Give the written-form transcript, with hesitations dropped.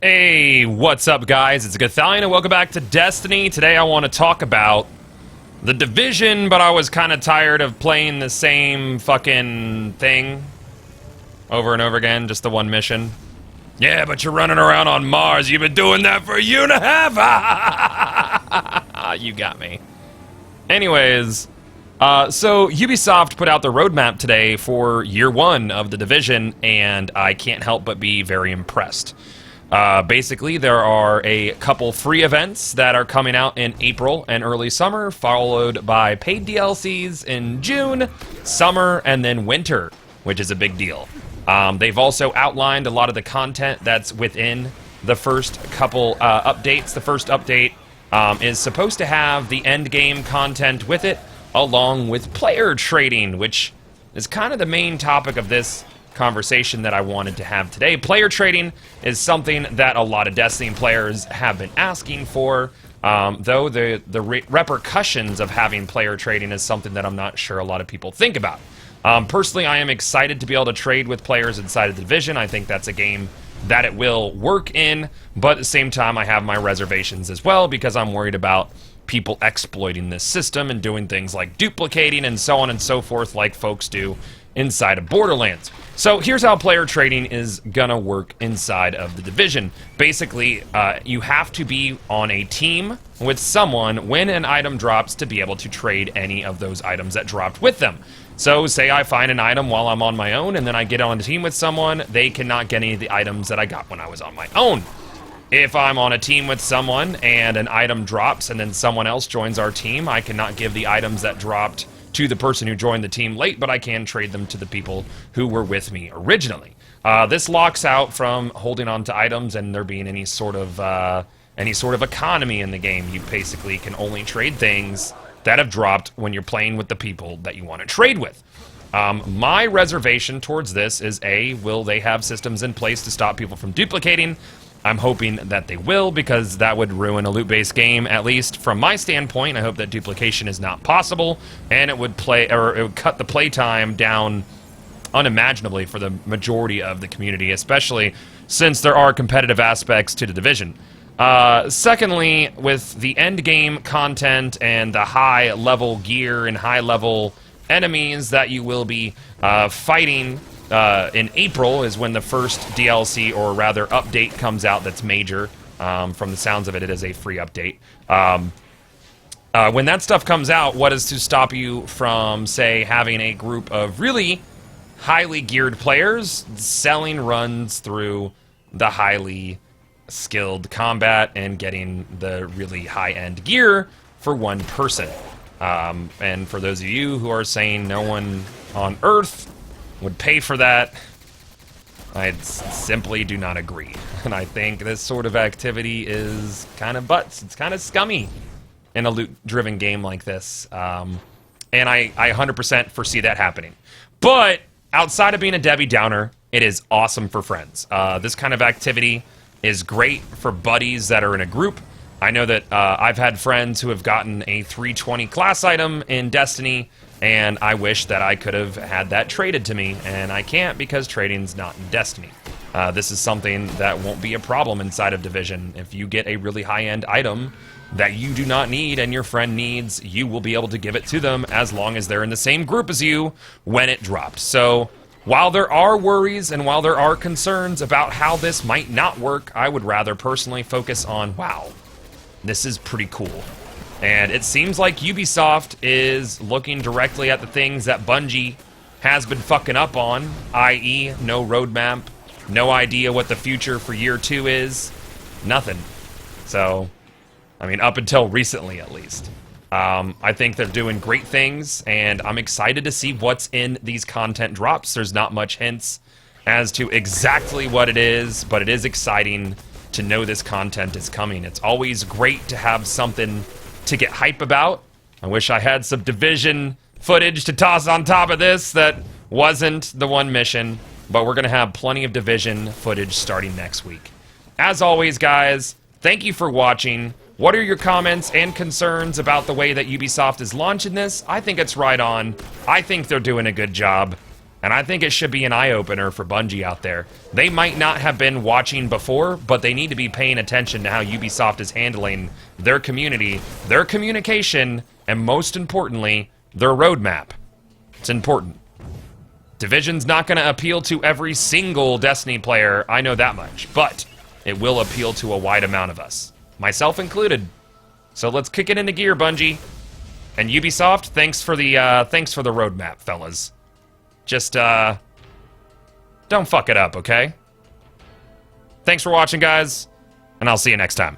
Hey, what's up guys? It's Gathalion and welcome back to Destiny. Today I want to talk about The Division, but I was kind of tired of playing the same fucking thing over and over again, just the one mission. Yeah, but you're running around on Mars. You've been doing that for a year and a half. You got me. Anyways, so Ubisoft put out the roadmap today for year one of The Division, and I can't help but be very impressed. Basically, there are a couple free events that are coming out in April and early summer, followed by paid DLCs in June, summer, and then winter, which is a big deal. They've also outlined a lot of the content that's within the first couple updates. The first update is supposed to have the Endgame content with it, along with player trading, which is kind of the main topic of this conversation that I wanted to have today. Player trading is something that a lot of Destiny players have been asking for, though the repercussions of having player trading is something that I'm not sure a lot of people think about. Personally, I am excited to be able to trade with players inside of the Division. I think that's a game that it will work in, but at the same time I have my reservations as well, because I'm worried about people exploiting this system and doing things like duplicating and so on and so forth like folks do inside of Borderlands. So here's how player trading is gonna work inside of the Division. Basically, you have to be on a team with someone when an item drops to be able to trade any of those items that dropped with them. So say I find an item while I'm on my own and then I get on a team with someone, they cannot get any of the items that I got when I was on my own. If I'm on a team with someone and an item drops and then someone else joins our team, I cannot give the items that dropped to the person who joined the team late, but I can trade them to the people who were with me originally. This locks out from holding on to items and there being any sort of economy in the game. You basically can only trade things that have dropped when you're playing with the people that you want to trade with. My reservation towards this is will they have systems in place to stop people from duplicating? I'm hoping that they will, because that would ruin a loot-based game, at least from my standpoint. I hope that duplication is not possible, and it would cut the playtime down unimaginably for the majority of the community, especially since there are competitive aspects to the Division. Secondly, with the endgame content and the high-level gear and high-level enemies that you will be fighting in April is when the first DLC, or rather update, comes out that's major. From the sounds of it, it is a free update. When that stuff comes out, what is to stop you from, say, having a group of really highly geared players selling runs through the highly skilled combat and getting the really high-end gear for one person? And for those of you who are saying no one on Earth would pay for that, I simply do not agree. And I think this sort of activity is kind of butts. It's kind of scummy in a loot-driven game like this. And I 100% foresee that happening. But outside of being a Debbie Downer, it is awesome for friends. This kind of activity is great for buddies that are in a group. I know that I've had friends who have gotten a 320 class item in Destiny, and I wish that I could have had that traded to me, and I can't because trading's not in Destiny. This is something that won't be a problem inside of Division. If you get a really high-end item that you do not need and your friend needs, you will be able to give it to them as long as they're in the same group as you when it drops. So while there are worries and while there are concerns about how this might not work, I would rather personally focus on, wow, this is pretty cool. And it seems like Ubisoft is looking directly at the things that Bungie has been fucking up on, i.e. no roadmap, no idea what the future for year 2 is, nothing. So, I mean, up until recently at least. I think they're doing great things, and I'm excited to see what's in these content drops. There's not much hints as to exactly what it is, but it is exciting to know this content is coming. It's always great to have something to get hype about. I wish I had some Division footage to toss on top of this that wasn't the one mission, but we're gonna have plenty of Division footage starting next week. As always, guys, thank you for watching. What are your comments and concerns about the way that Ubisoft is launching this? I think it's right on. I think they're doing a good job. And I think it should be an eye-opener for Bungie out there. They might not have been watching before, but they need to be paying attention to how Ubisoft is handling their community, their communication, and most importantly, their roadmap. It's important. Division's not going to appeal to every single Destiny player, I know that much, but it will appeal to a wide amount of us, myself included. So let's kick it into gear, Bungie. And Ubisoft, thanks for the roadmap, fellas. Just, don't fuck it up, okay? Thanks for watching, guys, and I'll see you next time.